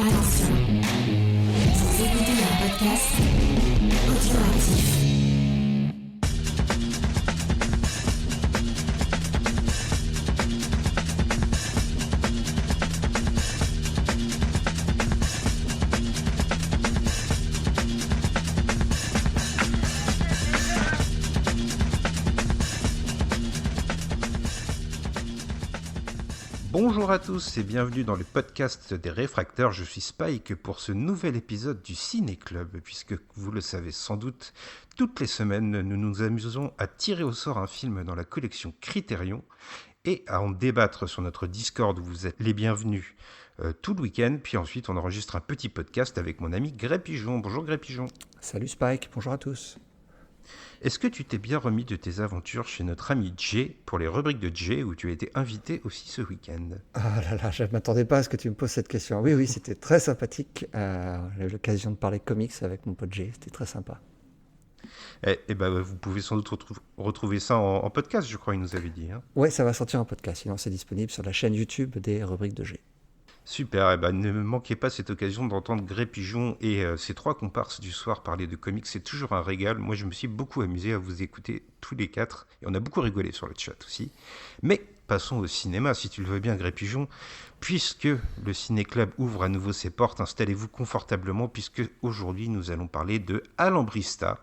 Attention, vous écoutez un podcast audioactif. Bonjour à tous et bienvenue dans le podcast des réfracteurs. Je suis Spike pour ce nouvel épisode du Ciné Club, puisque vous le savez sans doute, toutes les semaines nous nous amusons à tirer au sort un film dans la collection Criterion et à en débattre sur notre Discord où vous êtes les bienvenus tout le week-end. Puis ensuite on enregistre un petit podcast avec mon ami Gré Pigeon. Bonjour Gré Pigeon. Salut Spike, bonjour à tous. Est-ce que tu t'es bien remis de tes aventures chez notre ami Jay pour les rubriques de Jay où tu as été invité aussi ce week-end? Ah là là, je ne m'attendais pas à ce que tu me poses cette question. Oui, c'était très sympathique. J'ai eu l'occasion de parler comics avec mon pote Jay, c'était très sympa. Vous pouvez sans doute retrouver ça en podcast, je crois, il nous avait dit. Hein. Ouais, ça va sortir en podcast, sinon c'est disponible sur la chaîne YouTube des rubriques de Jay. Super, ne manquez pas cette occasion d'entendre Gré Pigeon et ses trois comparses du soir parler de comics, c'est toujours un régal. Moi je me suis beaucoup amusé à vous écouter tous les quatre, et on a beaucoup rigolé sur le chat aussi. Mais passons au cinéma, si tu le veux bien Gré Pigeon, puisque le Ciné Club ouvre à nouveau ses portes, installez-vous confortablement, puisque aujourd'hui nous allons parler de Alambrista,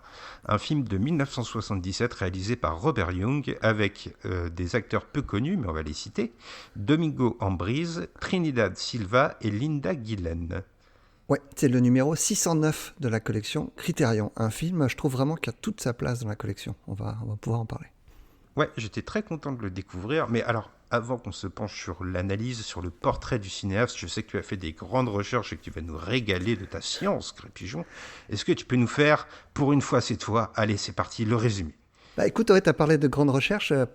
un film de 1977 réalisé par Robert Young, avec des acteurs peu connus, mais on va les citer, Domingo Ambrise, Trinidad Silva et Linda Gillen. Ouais, c'est le numéro 609 de la collection Criterion, un film, je trouve vraiment qu'il a toute sa place dans la collection, on va pouvoir en parler. Ouais, j'étais très content de le découvrir, mais alors, avant qu'on se penche sur l'analyse, sur le portrait du cinéaste, je sais que tu as fait des grandes recherches et que tu vas nous régaler de ta science, Gré Pigeon. Est-ce que tu peux nous faire, pour une fois c'est toi, allez c'est parti, le résumé? Bah écoute, tu as parlé de grandes recherches, ça n'a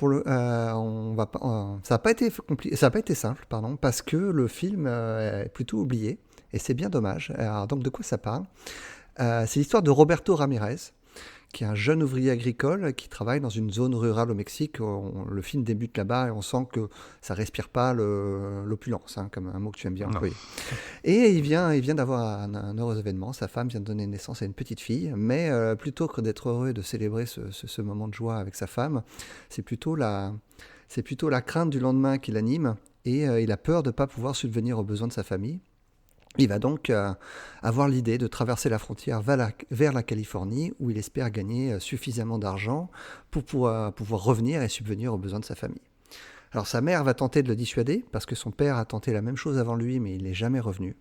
pas été simple, parce que le film est plutôt oublié, et c'est bien dommage. Alors, donc de quoi ça parle? C'est l'histoire de Roberto Ramirez, qui est un jeune ouvrier agricole qui travaille dans une zone rurale au Mexique. Le film débute là-bas et on sent que ça respire pas l'opulence, comme un mot que tu aimes bien employer. Et il vient d'avoir un heureux événement. Sa femme vient de donner naissance à une petite fille, mais plutôt que d'être heureux et de célébrer ce moment de joie avec sa femme, c'est plutôt la crainte du lendemain qui l'anime et il a peur de ne pas pouvoir subvenir aux besoins de sa famille. Il va donc avoir l'idée de traverser la frontière vers la Californie où il espère gagner suffisamment d'argent pour pouvoir revenir et subvenir aux besoins de sa famille. Alors sa mère va tenter de le dissuader parce que son père a tenté la même chose avant lui mais il n'est jamais revenu.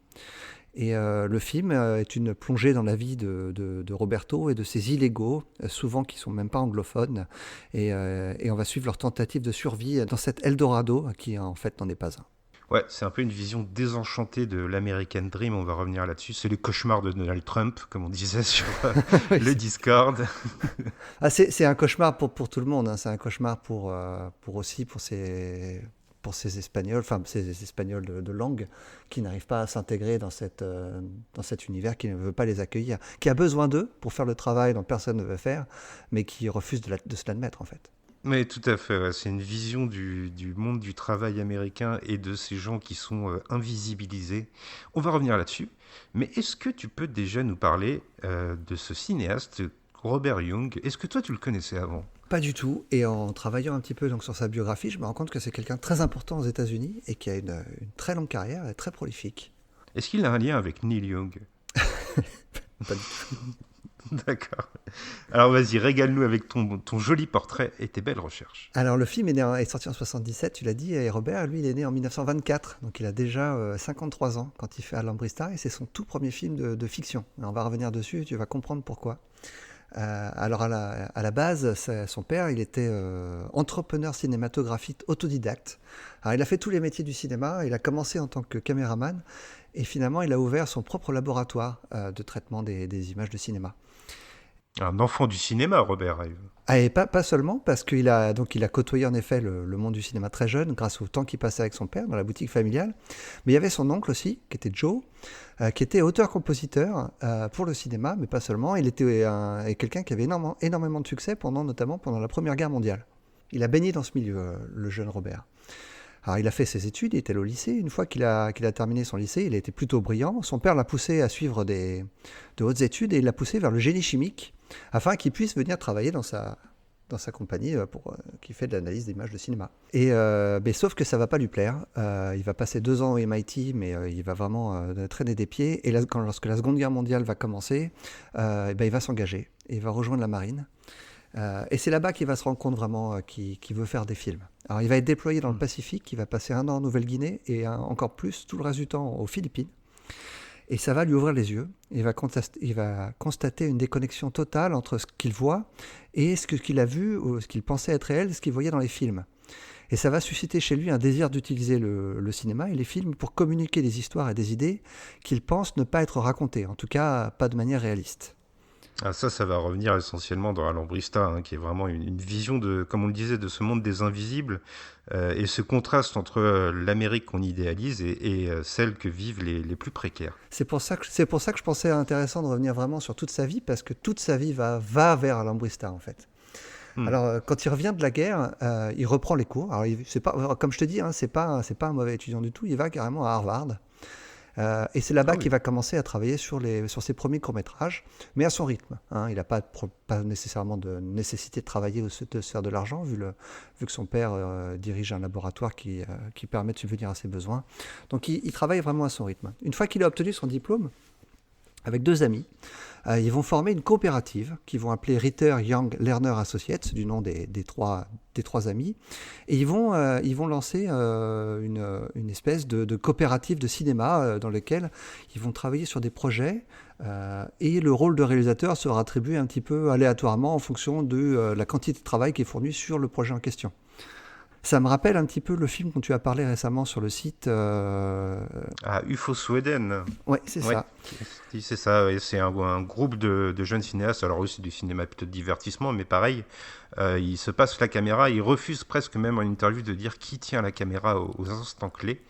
Et le film est une plongée dans la vie de Roberto et de ses illégaux, souvent qui ne sont même pas anglophones. Et on va suivre leur tentative de survie dans cet Eldorado qui en fait n'en est pas un. Ouais, c'est un peu une vision désenchantée de l'American Dream, on va revenir là-dessus. C'est le cauchemar de Donald Trump, comme on disait sur le Discord. C'est un cauchemar pour tout le monde, hein. C'est un cauchemar pour ces Espagnols, ces Espagnols de langue qui n'arrivent pas à s'intégrer dans cet univers, qui ne veut pas les accueillir, qui a besoin d'eux pour faire le travail dont personne ne veut faire, mais qui refuse de se l'admettre en fait. Mais tout à fait, ouais. C'est une vision du monde du travail américain et de ces gens qui sont invisibilisés. On va revenir là-dessus. Mais est-ce que tu peux déjà nous parler de ce cinéaste, Robert Young? Est-ce que toi tu le connaissais avant? Pas du tout. Et en travaillant un petit peu donc, sur sa biographie, je me rends compte que c'est quelqu'un de très important aux États-Unis et qui a une très longue carrière et très prolifique. Est-ce qu'il a un lien avec Neil Young? Pas du tout. D'accord. Alors vas-y, régale-nous avec ton joli portrait et tes belles recherches. Alors le film est sorti en 77, tu l'as dit, et Robert, lui, il est né en 1924, donc il a déjà 53 ans quand il fait Alambrista, et c'est son tout premier film de fiction. Alors, on va revenir dessus, tu vas comprendre pourquoi. Alors à la base, son père, il était entrepreneur cinématographique autodidacte. Alors il a fait tous les métiers du cinéma, il a commencé en tant que caméraman, et finalement il a ouvert son propre laboratoire de traitement des images de cinéma. Un enfant du cinéma, Robert. Et pas seulement, parce qu'il a côtoyé en effet le monde du cinéma très jeune, grâce au temps qu'il passait avec son père dans la boutique familiale. Mais il y avait son oncle aussi, qui était Joe, qui était auteur-compositeur pour le cinéma, mais pas seulement. Il était quelqu'un qui avait énormément de succès, notamment pendant la Première Guerre mondiale. Il a baigné dans ce milieu, le jeune Robert. Alors, il a fait ses études, il était au lycée. Une fois qu'il a terminé son lycée, il était plutôt brillant. Son père l'a poussé à suivre de hautes études et il l'a poussé vers le génie chimique afin qu'il puisse venir travailler dans sa compagnie qui fait de l'analyse d'images de cinéma. Mais sauf que ça ne va pas lui plaire. Il va passer 2 ans au MIT, mais il va vraiment traîner des pieds. Et là, lorsque la Seconde Guerre mondiale va commencer, il va s'engager et il va rejoindre la marine. Et c'est là-bas qu'il va se rendre compte vraiment qu'il veut faire des films. Alors il va être déployé dans le Pacifique, il va passer 1 an en Nouvelle-Guinée et encore plus tout le reste du temps aux Philippines. Et ça va lui ouvrir les yeux. Il va constater une déconnexion totale entre ce qu'il voit et ce qu'il a vu, ou ce qu'il pensait être réel, ce qu'il voyait dans les films. Et ça va susciter chez lui un désir d'utiliser le cinéma et les films pour communiquer des histoires et des idées qu'il pense ne pas être racontées, en tout cas pas de manière réaliste. Ah, ça va revenir essentiellement dans Alambrista, hein, qui est vraiment une vision de, comme on le disait, de ce monde des invisibles, et ce contraste entre l'Amérique qu'on idéalise et celle que vivent les plus précaires. C'est pour ça que je pensais intéressant de revenir vraiment sur toute sa vie, parce que toute sa vie va vers Alambrista, en fait. Alors, quand il revient de la guerre, il reprend les cours. Alors, c'est pas, comme je te dis, hein, c'est pas un mauvais étudiant du tout. Il va carrément à Harvard. Et c'est là-bas qu'il va commencer à travailler sur ses premiers courts-métrages, mais à son rythme. Hein. Il n'a pas nécessairement de nécessité de travailler ou de se faire de l'argent, vu que son père dirige un laboratoire qui permet de subvenir à ses besoins. Donc il travaille vraiment à son rythme. Une fois qu'il a obtenu son diplôme, avec 2 amis, ils vont former une coopérative qu'ils vont appeler Ritter Young Learner Associates, du nom des trois amis. Et ils vont lancer une espèce de coopérative de cinéma dans laquelle ils vont travailler sur des projets et le rôle de réalisateur sera attribué un petit peu aléatoirement en fonction de la quantité de travail qui est fournie sur le projet en question. Ça me rappelle un petit peu le film dont tu as parlé récemment sur le site. UFO Sweden. Ouais, c'est ça. C'est ça, ouais. C'est un groupe de jeunes cinéastes, alors eux c'est du cinéma plutôt de divertissement, mais pareil, ils se passent la caméra, ils refusent presque même en interview de dire qui tient la caméra aux instants clés.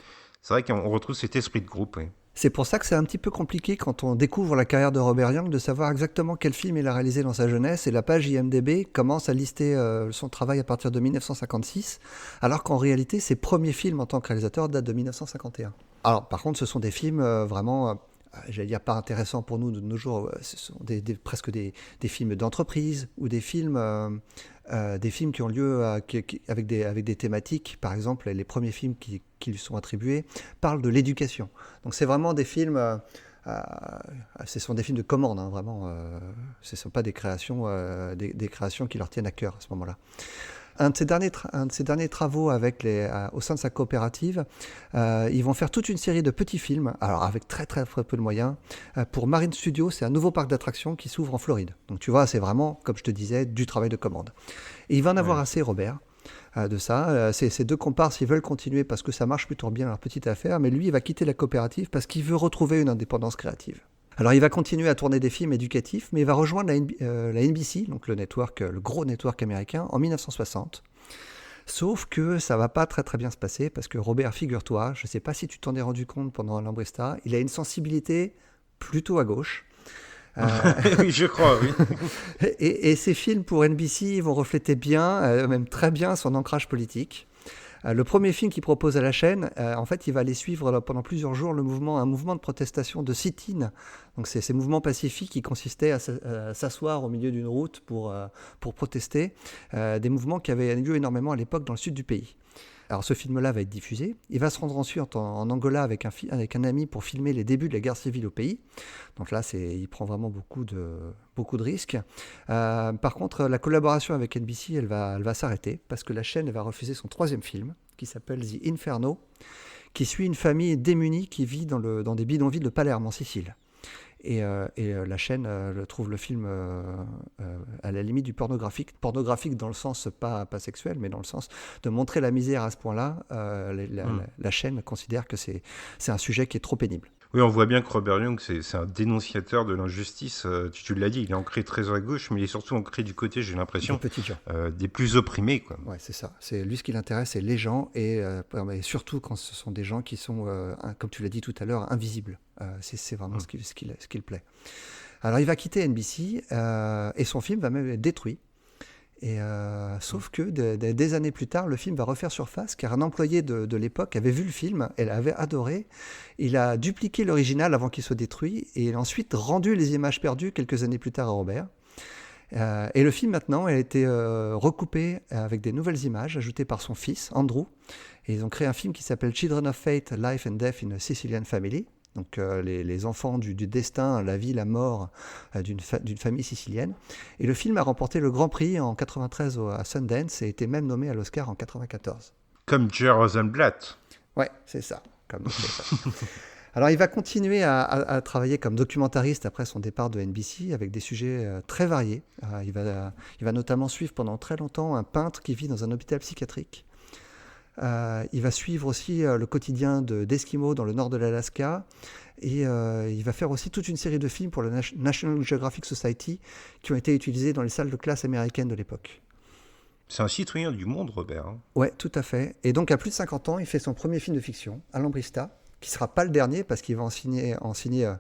C'est vrai qu'on retrouve cet esprit de groupe. Ouais. C'est pour ça que c'est un petit peu compliqué quand on découvre la carrière de Robert Young de savoir exactement quel film il a réalisé dans sa jeunesse, et la page IMDb commence à lister son travail à partir de 1956, alors qu'en réalité ses premiers films en tant que réalisateur datent de 1951. Alors par contre ce sont des films vraiment, j'allais dire pas intéressants pour nous de nos jours, ce sont presque des films d'entreprise ou des films qui ont lieu avec des thématiques. Par exemple, les premiers films qui lui sont attribués parlent de l'éducation. Donc c'est vraiment des films, ce sont des films de commande, hein, vraiment. Ce ne sont pas des créations qui leur tiennent à cœur à ce moment-là. Un de ses derniers travaux au sein de sa coopérative, ils vont faire toute une série de petits films, alors avec très très peu de moyens, pour Marine Studios. C'est un nouveau parc d'attractions qui s'ouvre en Floride. Donc tu vois, c'est vraiment, comme je te disais, du travail de commande. Et il va en avoir assez, Robert, de ça. Ces 2 comparses, ils veulent continuer parce que ça marche plutôt bien leur petite affaire, mais lui, il va quitter la coopérative parce qu'il veut retrouver une indépendance créative. Alors il va continuer à tourner des films éducatifs, mais il va rejoindre la NBC, donc le gros network américain, en 1960. Sauf que ça va pas très très bien se passer, parce que Robert, figure-toi, je ne sais pas si tu t'en es rendu compte pendant Alambrista, il a une sensibilité plutôt à gauche. Oui, je crois, oui. Et ces films pour NBC vont refléter bien, même très bien, son ancrage politique. Le premier film qu'il propose à la chaîne, en fait, il va aller suivre pendant plusieurs jours un mouvement de protestation de sit-in. Donc, c'est ces mouvements pacifiques qui consistaient à s'asseoir au milieu d'une route pour protester. Des mouvements qui avaient lieu énormément à l'époque dans le sud du pays. Alors, ce film-là va être diffusé. Il va se rendre ensuite en Angola avec un ami pour filmer les débuts de la guerre civile au pays. Donc là, il prend vraiment beaucoup de risques. Par contre, la collaboration avec NBC, elle va s'arrêter parce que la chaîne va refuser son 3e film, qui s'appelle The Inferno, qui suit une famille démunie qui vit dans des bidonvilles de Palerme, en Sicile. Et la chaîne trouve le film à la limite du pornographique dans le sens pas sexuel, mais dans le sens de montrer la misère à ce point-là. La chaîne considère que c'est un sujet qui est trop pénible. Oui, on voit bien que Robert Young, c'est un dénonciateur de l'injustice. Tu l'as dit, il est ancré très à gauche, mais il est surtout ancré du côté, j'ai l'impression, des plus opprimés, quoi. Ouais, c'est ça. C'est lui, ce qui l'intéresse, c'est les gens, et surtout quand ce sont des gens qui sont, comme tu l'as dit tout à l'heure, invisibles. C'est vraiment ce qui le plaît. Alors, il va quitter NBC, et son film va même être détruit. Et sauf que des années plus tard, le film va refaire surface, car un employé de l'époque avait vu le film, et l'avait adoré. Il a dupliqué l'original avant qu'il soit détruit, et il a ensuite rendu les images perdues quelques années plus tard à Robert. Et le film maintenant a été recoupé avec des nouvelles images ajoutées par son fils, Andrew. Et ils ont créé un film qui s'appelle Children of Fate, Life and Death in a Sicilian Family. Donc les enfants du destin, la vie, la mort d'une famille sicilienne. Et le film a remporté le Grand Prix en 93 à Sundance et était même nommé à l'Oscar en 94. Comme Jerry Rosenblatt. Ouais, c'est ça. Alors il va continuer à travailler comme documentariste après son départ de NBC avec des sujets très variés. Il va notamment suivre pendant très longtemps un peintre qui vit dans un hôpital psychiatrique. Il va suivre aussi le quotidien d'Eskimo dans le nord de l'Alaska et il va faire aussi toute une série de films pour le National Geographic Society qui ont été utilisés dans les salles de classe américaines de l'époque. C'est un citoyen du monde, Robert. Ouais, tout à fait. Et donc à plus de 50 ans, il fait son premier film de fiction, Alambrista, qui ne sera pas le dernier parce qu'il va en signer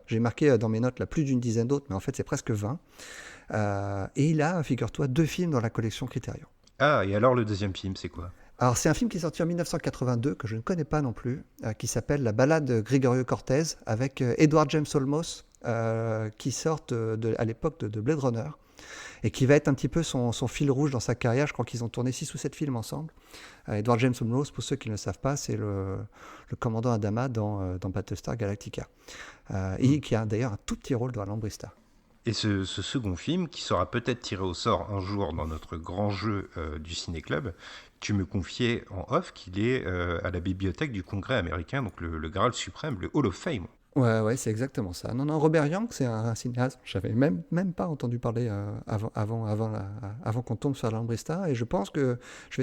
j'ai marqué dans mes notes là, plus d'une dizaine d'autres, mais en fait c'est presque 20. Et il a, figure-toi, 2 films dans la collection Criterion. Ah, et alors le deuxième film, c'est quoi ? Alors c'est un film qui est sorti en 1982, que je ne connais pas non plus, qui s'appelle La Ballade de Gregorio Cortez, avec Edward James Olmos, qui sort à l'époque de Blade Runner, et qui va être un petit peu son fil rouge dans sa carrière. Je crois qu'ils ont tourné 6 ou 7 films ensemble. Edward James Olmos, pour ceux qui ne le savent pas, c'est le commandant Adama dans Battlestar Galactica, et qui a d'ailleurs un tout petit rôle dans Alambrista. Et ce second film, qui sera peut-être tiré au sort un jour dans notre grand jeu du Ciné-Club, tu me confiais en off qu'il est à la bibliothèque du Congrès américain, donc le Graal suprême, le Hall of Fame. Ouais, c'est exactement ça. Non, Robert Young, c'est un cinéaste. J'avais même pas entendu parler avant qu'on tombe sur Alambrista, et je pense que je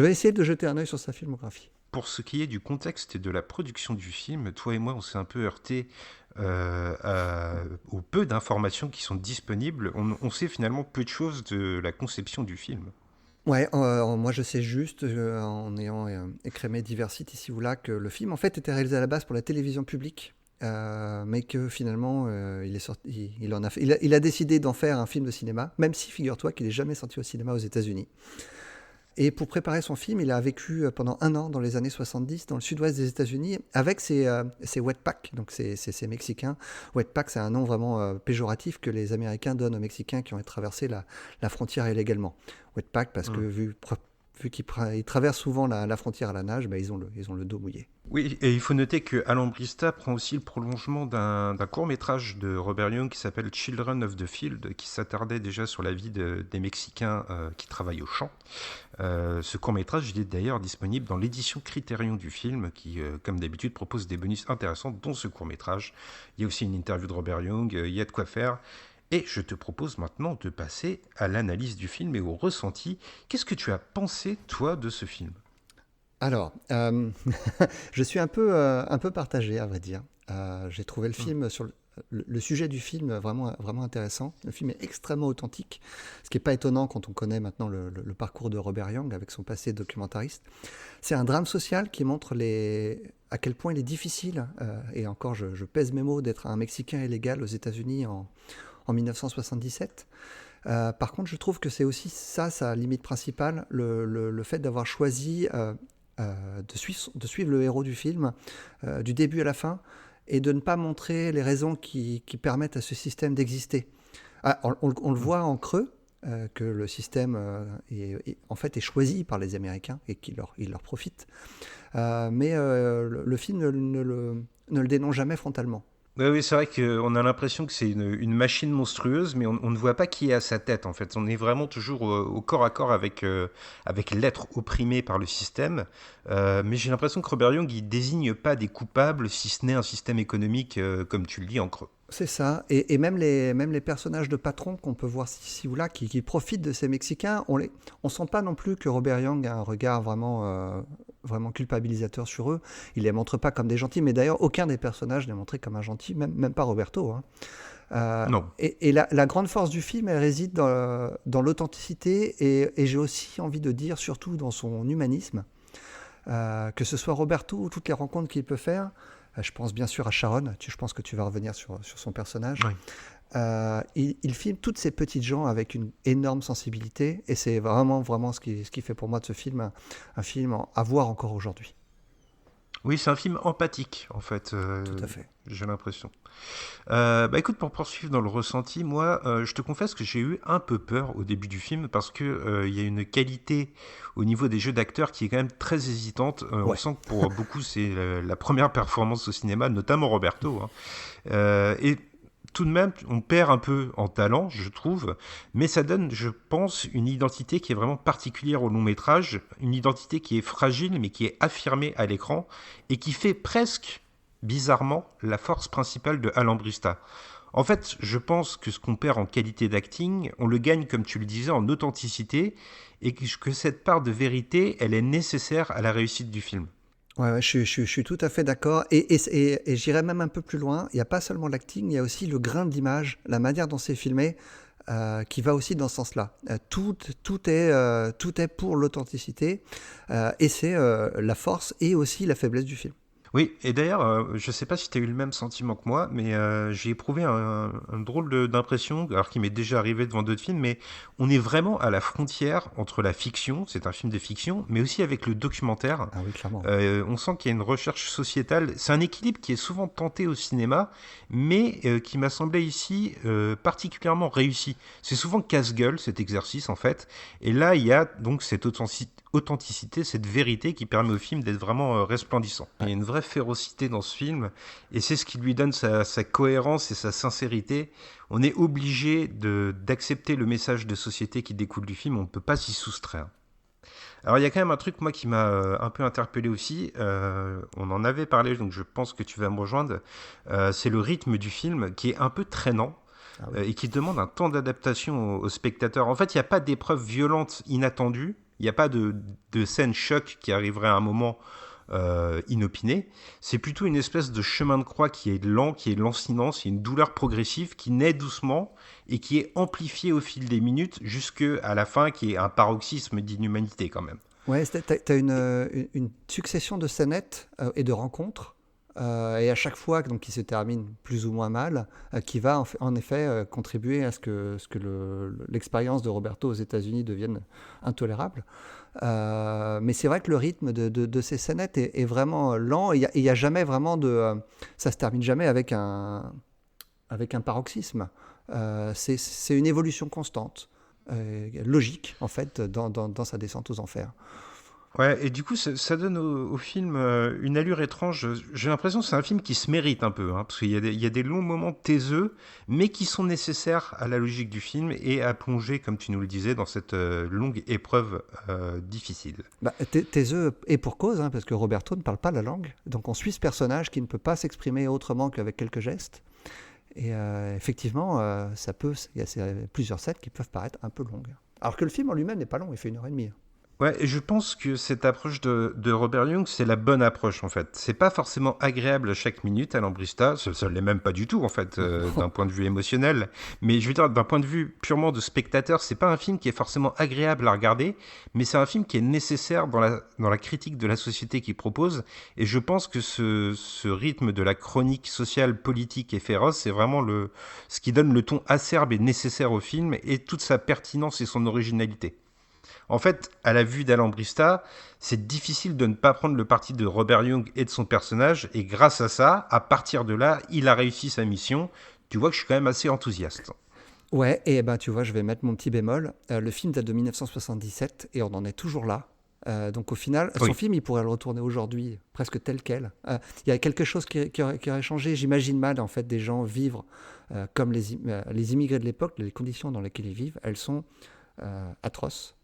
vais essayer de jeter un œil sur sa filmographie. Pour ce qui est du contexte et de la production du film, toi et moi, on s'est un peu heurté au peu d'informations qui sont disponibles. On sait finalement peu de choses de la conception du film. Ouais, moi je sais juste, en ayant écrémé divers sites ici ou là, que le film en fait était réalisé à la base pour la télévision publique, mais que finalement il a décidé d'en faire un film de cinéma, même si figure-toi qu'il n'est jamais sorti au cinéma aux États-Unis. Et pour préparer son film, il a vécu pendant 1 an dans les années 70 dans le sud-ouest des États-Unis avec ses wetpacks, donc ces Mexicains. Wetpack, c'est un nom vraiment péjoratif que les Américains donnent aux Mexicains qui ont traversé la frontière illégalement. Wetpack parce que vu qu'ils traversent souvent la frontière à la nage, ils ont le dos mouillé. Oui, et il faut noter que Alambrista prend aussi le prolongement d'un court-métrage de Robert Young qui s'appelle Children of the Field, qui s'attardait déjà sur la vie des Mexicains qui travaillent au champ. Ce court-métrage, il est d'ailleurs disponible dans l'édition Criterion du film, qui, comme d'habitude, propose des bonus intéressants, dont ce court-métrage. Il y a aussi une interview de Robert Young, il y a de quoi faire. Et je te propose maintenant de passer à l'analyse du film et au ressenti. Qu'est-ce que tu as pensé, toi, de ce film ? Alors, je suis un peu partagé, à vrai dire. J'ai trouvé le film sur le sujet du film vraiment, vraiment intéressant. Le film est extrêmement authentique, ce qui n'est pas étonnant quand on connaît maintenant le parcours de Robert Young avec son passé de documentariste. C'est un drame social qui montre à quel point il est difficile, et encore je pèse mes mots, d'être un Mexicain illégal aux États-Unis en 1977. Par contre, je trouve que c'est aussi ça, sa limite principale, le fait d'avoir choisi de suivre le héros du film du début à la fin et de ne pas montrer les raisons qui permettent à ce système d'exister. On le voit en creux, que le système est choisi par les Américains et qu'il leur profite. Mais le film ne le dénonce jamais frontalement. Oui, c'est vrai qu'on a l'impression que c'est une machine monstrueuse, mais on ne voit pas qui est à sa tête, en fait. On est vraiment toujours au corps à corps avec l'être opprimé par le système. Mais j'ai l'impression que Robert Young, il désigne pas des coupables, si ce n'est un système économique, comme tu le dis, en creux. C'est ça, et même les personnages de patrons qu'on peut voir ici ou là, qui profitent de ces Mexicains, on sent pas non plus que Robert Young a un regard vraiment culpabilisateur sur eux. Il les montre pas comme des gentils, mais d'ailleurs aucun des personnages n'est montré comme un gentil, même pas Roberto. Non. Et la grande force du film, elle réside dans l'authenticité, et j'ai aussi envie de dire, surtout dans son humanisme, que ce soit Roberto ou toutes les rencontres qu'il peut faire. Je pense bien sûr à Sharon, je pense que tu vas revenir sur son personnage. Oui. il filme toutes ces petites gens avec une énorme sensibilité, et c'est vraiment, vraiment ce qui fait pour moi de ce film un film à voir encore aujourd'hui. Oui, c'est un film empathique, en fait, Tout à fait. j'ai l'impression. Écoute, pour poursuivre dans le ressenti, moi, je te confesse que j'ai eu un peu peur au début du film parce que il y a une qualité au niveau des jeux d'acteurs qui est quand même très hésitante. On Ouais. sent que pour beaucoup, c'est la première performance au cinéma, notamment Roberto, hein. Et tout de même, on perd un peu en talent, je trouve, mais ça donne, je pense, une identité qui est vraiment particulière au long métrage, une identité qui est fragile, mais qui est affirmée à l'écran, et qui fait presque, bizarrement, la force principale de Alambrista. En fait, je pense que ce qu'on perd en qualité d'acting, on le gagne, comme tu le disais, en authenticité, et que cette part de vérité, elle est nécessaire à la réussite du film. Ouais, ouais, je suis tout à fait d'accord. Et j'irais même un peu plus loin. Il n'y a pas seulement l'acting, il y a aussi le grain de l'image, la manière dont c'est filmé, qui va aussi dans ce sens-là. Tout est pour l'authenticité, et c'est la force et aussi la faiblesse du film. Oui, et d'ailleurs, je sais pas si tu as eu le même sentiment que moi, mais j'ai éprouvé un drôle d'impression, alors qu'il m'est déjà arrivé devant d'autres films, mais on est vraiment à la frontière entre la fiction, c'est un film de fiction, mais aussi avec le documentaire. Ah oui, clairement. On sent qu'il y a une recherche sociétale. C'est un équilibre qui est souvent tenté au cinéma, mais qui m'a semblé ici particulièrement réussi. C'est souvent casse-gueule cet exercice en fait, et là il y a donc cette authenticité, cette vérité qui permet au film d'être vraiment resplendissant. Il y a une vraie férocité dans ce film, et c'est ce qui lui donne sa cohérence et sa sincérité. On est obligé d'accepter le message de société qui découle du film, on ne peut pas s'y soustraire. Alors il y a quand même un truc moi qui m'a un peu interpellé aussi, on en avait parlé donc je pense que tu vas me rejoindre, c'est le rythme du film qui est un peu traînant. Ah oui. Et qui demande un temps d'adaptation aux spectateurs. En fait, il n'y a pas d'épreuve violente inattendue, il n'y a pas de scène choc qui arriverait à un moment inopiné. C'est plutôt une espèce de chemin de croix qui est lent, qui est lancinant, c'est une douleur progressive qui naît doucement et qui est amplifiée au fil des minutes jusqu'à la fin, qui est un paroxysme d'inhumanité quand même. Ouais, t'as une succession de scénettes et de rencontres, et à chaque fois donc, qui se termine plus ou moins mal, qui va en effet contribuer à ce que l'expérience de Roberto aux États-Unis devienne intolérable. Mais c'est vrai que le rythme de ces scénettes est vraiment lent, et il y a jamais vraiment ça se termine jamais avec un paroxysme. C'est une évolution constante, logique en fait, dans sa descente aux enfers. Ouais, et du coup, ça donne au film une allure étrange. J'ai l'impression que c'est un film qui se mérite un peu, hein, parce qu'il y a des longs moments taiseux, mais qui sont nécessaires à la logique du film et à plonger, comme tu nous le disais, dans cette longue épreuve difficile. Bah, tes œufs, et pour cause, hein, parce que Roberto ne parle pas la langue, donc on suit ce personnage qui ne peut pas s'exprimer autrement qu'avec quelques gestes. Et effectivement, il y a plusieurs scènes qui peuvent paraître un peu longues. Alors que le film en lui-même n'est pas long, il fait 1h30. Ouais, et je pense que cette approche de Robert Young, c'est la bonne approche en fait. C'est pas forcément agréable à chaque minute à l'Ambrista, ça l'est même pas du tout en fait, d'un point de vue émotionnel. Mais je veux dire, d'un point de vue purement de spectateur, c'est pas un film qui est forcément agréable à regarder, mais c'est un film qui est nécessaire dans la critique de la société qu'il propose. Et je pense que ce rythme de la chronique sociale, politique et féroce, c'est vraiment ce qui donne le ton acerbe et nécessaire au film et toute sa pertinence et son originalité. En fait, à la vue d'Alambrista, c'est difficile de ne pas prendre le parti de Robert Young et de son personnage, et grâce à ça, à partir de là, il a réussi sa mission. Tu vois que je suis quand même assez enthousiaste. Ouais, et ben tu vois, je vais mettre mon petit bémol. Le film date de 1977 et on en est toujours là. Donc au final, son film, il pourrait le retourner aujourd'hui presque tel quel. Il y a quelque chose qui aurait changé. J'imagine mal en fait des gens vivre comme les immigrés de l'époque. Les conditions dans lesquelles ils vivent, elles sont atroces.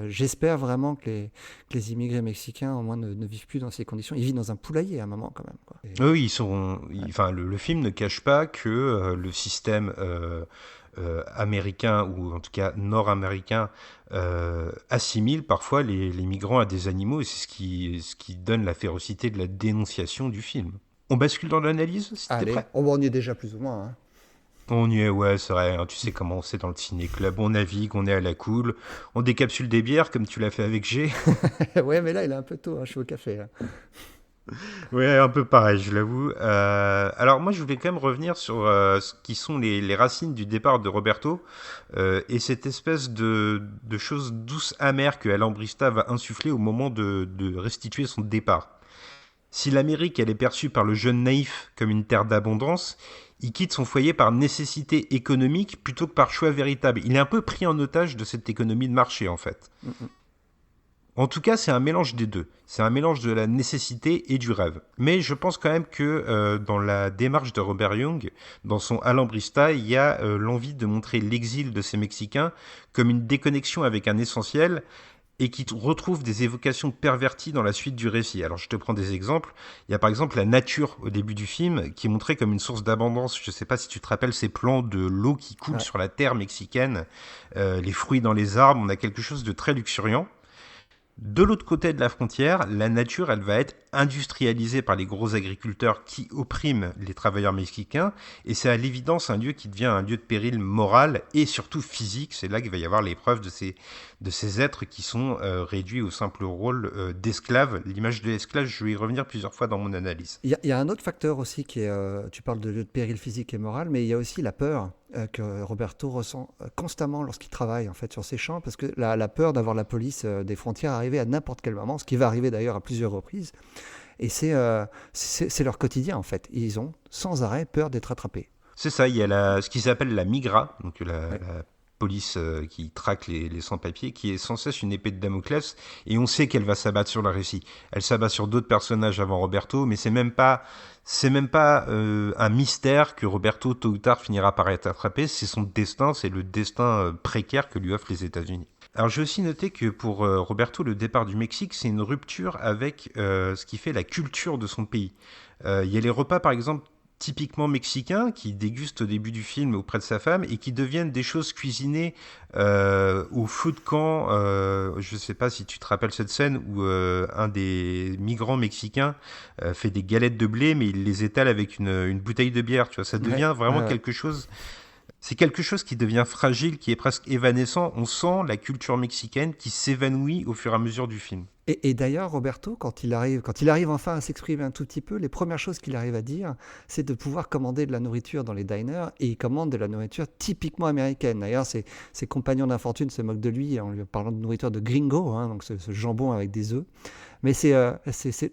J'espère vraiment que les immigrés mexicains, au moins, ne vivent plus dans ces conditions. Ils vivent dans un poulailler à un moment, quand même, quoi. Oui, enfin, le film ne cache pas que le système américain, ou en tout cas nord-américain, assimile parfois les migrants à des animaux, et c'est ce qui donne la férocité de la dénonciation du film. On bascule dans l'analyse, si t'es prêt ? On y est déjà plus ou moins, hein. On y est, ouais, c'est vrai, hein, tu sais comment c'est dans le ciné-club, on navigue, on est à la cool, on décapsule des bières comme tu l'as fait avec G. Ouais, mais là, il est un peu tôt, hein, je suis au café, hein. Ouais, un peu pareil, je l'avoue. Alors moi, je voulais quand même revenir sur ce qui sont les racines du départ de Roberto et cette espèce de chose douce amère que Alan Brista va insuffler au moment de restituer son départ. Si l'Amérique, elle est perçue par le jeune naïf comme une terre d'abondance, il quitte son foyer par nécessité économique plutôt que par choix véritable. Il est un peu pris en otage de cette économie de marché, en fait. Mm. En tout cas, c'est un mélange des deux. C'est un mélange de la nécessité et du rêve. Mais je pense quand même que dans la démarche de Robert Young, dans son Alambrista, il y a l'envie de montrer l'exil de ces Mexicains comme une déconnexion avec un essentiel et qui retrouve des évocations perverties dans la suite du récit. Alors je te prends des exemples. Il y a par exemple la nature au début du film qui est montrée comme une source d'abondance. Je ne sais pas si tu te rappelles ces plans de l'eau qui coule sur la terre mexicaine, les fruits dans les arbres. On a quelque chose de très luxuriant. De l'autre côté de la frontière, la nature, elle va être industrialisée par les gros agriculteurs qui oppriment les travailleurs mexicains. Et c'est à l'évidence un lieu qui devient un lieu de péril moral et surtout physique. C'est là qu'il va y avoir l'épreuve de ces êtres qui sont réduits au simple rôle d'esclaves. L'image de l'esclave, je vais y revenir plusieurs fois dans mon analyse. Il y a un autre facteur aussi qui est, tu parles de péril physique et moral, mais il y a aussi la peur que Roberto ressent constamment lorsqu'il travaille en fait sur ses champs, parce que la peur d'avoir la police des frontières arriver à n'importe quel moment, ce qui va arriver d'ailleurs à plusieurs reprises, et c'est leur quotidien en fait. Ils ont sans arrêt peur d'être attrapés. C'est ça, il y a ce qui s'appelle la migra, donc Ouais. la police qui traque les sans-papiers, qui est sans cesse une épée de Damoclès, et on sait qu'elle va s'abattre sur le récit. Elle s'abat sur d'autres personnages avant Roberto, mais c'est même pas un mystère que Roberto, tôt ou tard, finira par être attrapé. C'est son destin, c'est le destin précaire que lui offrent les États-Unis. Alors j'ai aussi noté que pour Roberto, le départ du Mexique, c'est une rupture avec ce qui fait la culture de son pays. Il y a les repas, par exemple, typiquement mexicains qui dégustent au début du film auprès de sa femme et qui deviennent des choses cuisinées au feu de camp. Je ne sais pas si tu te rappelles cette scène où un des migrants mexicains fait des galettes de blé, mais il les étale avec une bouteille de bière. Tu vois, ça devient vraiment quelque chose. C'est quelque chose qui devient fragile, qui est presque évanescent. On sent la culture mexicaine qui s'évanouit au fur et à mesure du film. Et d'ailleurs, Roberto, quand il arrive enfin à s'exprimer un tout petit peu, les premières choses qu'il arrive à dire, c'est de pouvoir commander de la nourriture dans les diners, et il commande de la nourriture typiquement américaine. D'ailleurs, ses compagnons d'infortune se moquent de lui en lui parlant de nourriture de gringo, hein, donc ce jambon avec des œufs. Mais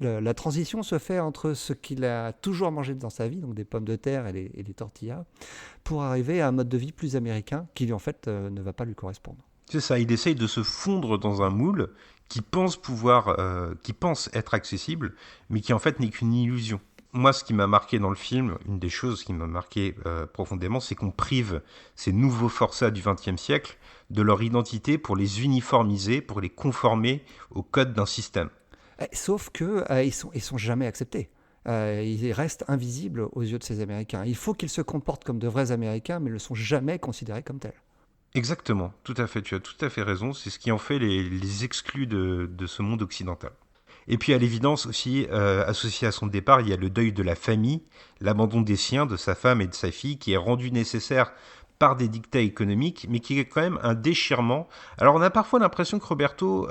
la transition se fait entre ce qu'il a toujours mangé dans sa vie, donc des pommes de terre et les tortillas, pour arriver à un mode de vie plus américain qui, en fait, ne va pas lui correspondre. C'est ça, il essaye de se fondre dans un moule qui pense qui pense être accessible, mais qui en fait n'est qu'une illusion. Moi, ce qui m'a marqué dans le film, une des choses qui m'a marqué profondément, c'est qu'on prive ces nouveaux forçats du XXe siècle de leur identité pour les uniformiser, pour les conformer au code d'un système. Sauf que ils sont jamais acceptés. Ils restent invisibles aux yeux de ces Américains. Il faut qu'ils se comportent comme de vrais Américains, mais ils ne sont jamais considérés comme tels. Exactement, tout à fait, tu as tout à fait raison, c'est ce qui en fait les exclus de ce monde occidental. Et puis à l'évidence aussi, associé à son départ, il y a le deuil de la famille, l'abandon des siens, de sa femme et de sa fille, qui est rendu nécessaire par des dictats économiques, mais qui est quand même un déchirement. Alors on a parfois l'impression que Roberto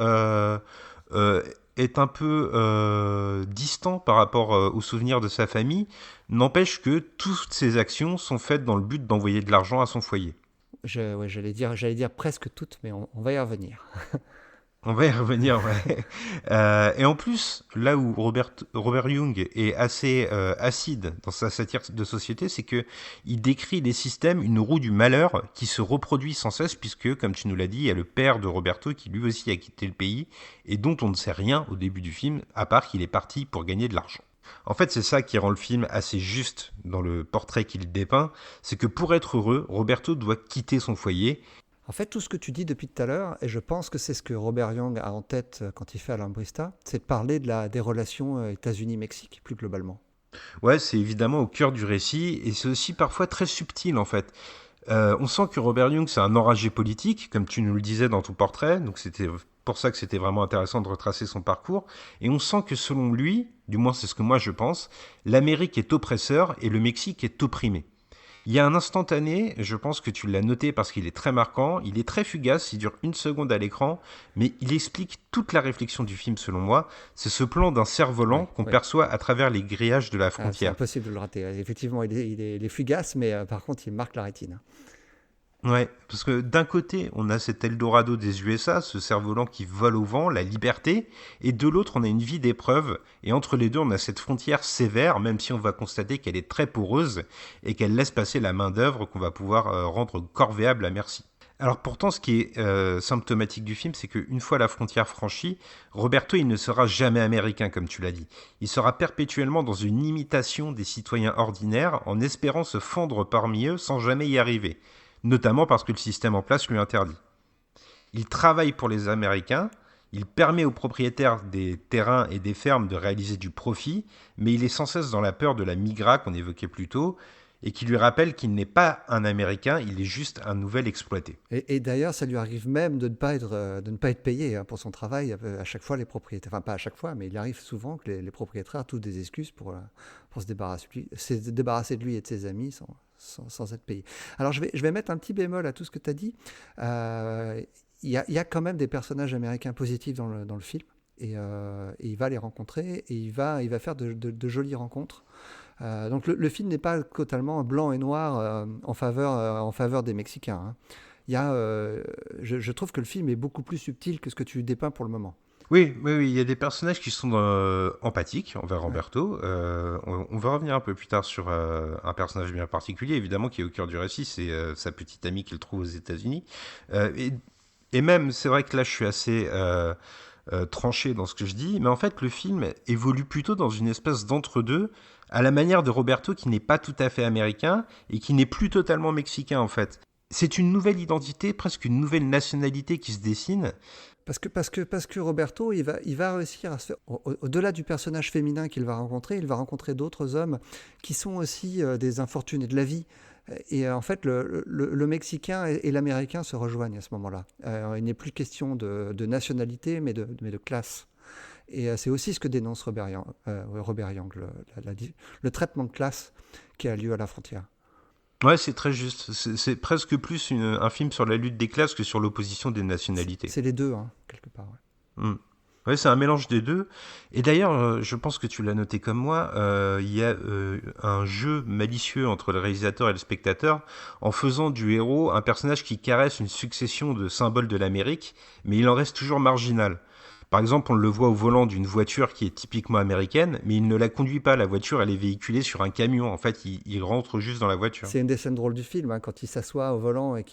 est un peu distant par rapport aux souvenirs de sa famille, n'empêche que toutes ses actions sont faites dans le but d'envoyer de l'argent à son foyer. Ouais, j'allais dire presque toutes, mais on va y revenir. On va y revenir, ouais. Et en plus, là où Robert Young est assez acide dans sa satire de société, c'est que il décrit les systèmes, une roue du malheur qui se reproduit sans cesse, puisque, comme tu nous l'as dit, il y a le père de Roberto qui lui aussi a quitté le pays et dont on ne sait rien au début du film, à part qu'il est parti pour gagner de l'argent. En fait, c'est ça qui rend le film assez juste dans le portrait qu'il dépeint, c'est que pour être heureux, Roberto doit quitter son foyer. En fait, tout ce que tu dis depuis tout à l'heure, et je pense que c'est ce que Robert Young a en tête quand il fait Alambrista, c'est de parler des relations États-Unis-Mexique, plus globalement. Ouais, c'est évidemment au cœur du récit, et c'est aussi parfois très subtil en fait. On sent que Robert Young, c'est un enragé politique, comme tu nous le disais dans ton portrait, donc c'était pour ça que c'était vraiment intéressant de retracer son parcours, et on sent que selon lui, du moins c'est ce que moi je pense, l'Amérique est oppresseur et le Mexique est opprimé. Il y a un instantané, je pense que tu l'as noté parce qu'il est très marquant, il est très fugace, il dure 1 seconde à l'écran, mais il explique toute la réflexion du film selon moi. C'est ce plan d'un cerf-volant qu'on perçoit à travers les grillages de la C'est frontière. impossible de le rater. Effectivement, il est fugace, mais par contre, il marque la rétine. Ouais, parce que d'un côté, on a cet Eldorado des USA, ce cerf-volant qui vole au vent, la liberté, et de l'autre, on a une vie d'épreuve, et entre les deux, on a cette frontière sévère, même si on va constater qu'elle est très poreuse, et qu'elle laisse passer la main-d'œuvre qu'on va pouvoir rendre corvéable à merci. Alors pourtant, ce qui est symptomatique du film, c'est qu'une fois la frontière franchie, Roberto, il ne sera jamais américain, comme tu l'as dit. Il sera perpétuellement dans une imitation des citoyens ordinaires, en espérant se fondre parmi eux sans jamais y arriver, notamment parce que le système en place lui interdit. Il travaille pour les Américains, il permet aux propriétaires des terrains et des fermes de réaliser du profit, mais il est sans cesse dans la peur de la migra qu'on évoquait plus tôt, et qui lui rappelle qu'il n'est pas un Américain, il est juste un nouvel exploité. Et d'ailleurs, ça lui arrive même de ne pas être payé pour son travail. À chaque fois, les propriétaires, enfin pas à chaque fois, mais il arrive souvent que les propriétaires trouvent des excuses pour se débarrasser de lui et de ses amis sans être payé. Alors je vais mettre un petit bémol à tout ce que tu as dit. Il y a quand même des personnages américains positifs dans le film. Et il va les rencontrer et il va faire de jolies rencontres. Donc le film n'est pas totalement blanc et noir en faveur des Mexicains. Hein. Je trouve que le film est beaucoup plus subtil que ce que tu dépeins pour le moment. Oui, il y a des personnages qui sont empathiques envers Roberto. On va revenir un peu plus tard sur un personnage bien particulier, évidemment, qui est au cœur du récit, c'est sa petite amie qu'il trouve aux États-Unis. Et même, c'est vrai que là, je suis assez tranché dans ce que je dis, mais en fait, le film évolue plutôt dans une espèce d'entre-deux, à la manière de Roberto, qui n'est pas tout à fait américain et qui n'est plus totalement mexicain, en fait. C'est une nouvelle identité, presque une nouvelle nationalité qui se dessine. Parce que Roberto, il va réussir à se faire, au-delà du personnage féminin qu'il va rencontrer, il va rencontrer d'autres hommes qui sont aussi des infortunés de la vie. Et en fait, le Mexicain et l'Américain se rejoignent à ce moment-là. Il n'est plus question de nationalité, mais de classe. Et c'est aussi ce que dénonce Robert Young, le traitement de classe qui a lieu à la frontière. Ouais, c'est très juste. C'est presque plus un film sur la lutte des classes que sur l'opposition des nationalités. C'est les deux, hein, quelque part. Ouais. Ouais, c'est un mélange des deux. Et d'ailleurs, je pense que tu l'as noté comme moi, il y a un jeu malicieux entre le réalisateur et le spectateur en faisant du héros un personnage qui caresse une succession de symboles de l'Amérique, mais il en reste toujours marginal. Par exemple, on le voit au volant d'une voiture qui est typiquement américaine, mais il ne la conduit pas. La voiture, elle est véhiculée sur un camion. En fait, il rentre juste dans la voiture. C'est une des scènes drôles du film, hein, quand il s'assoit au volant et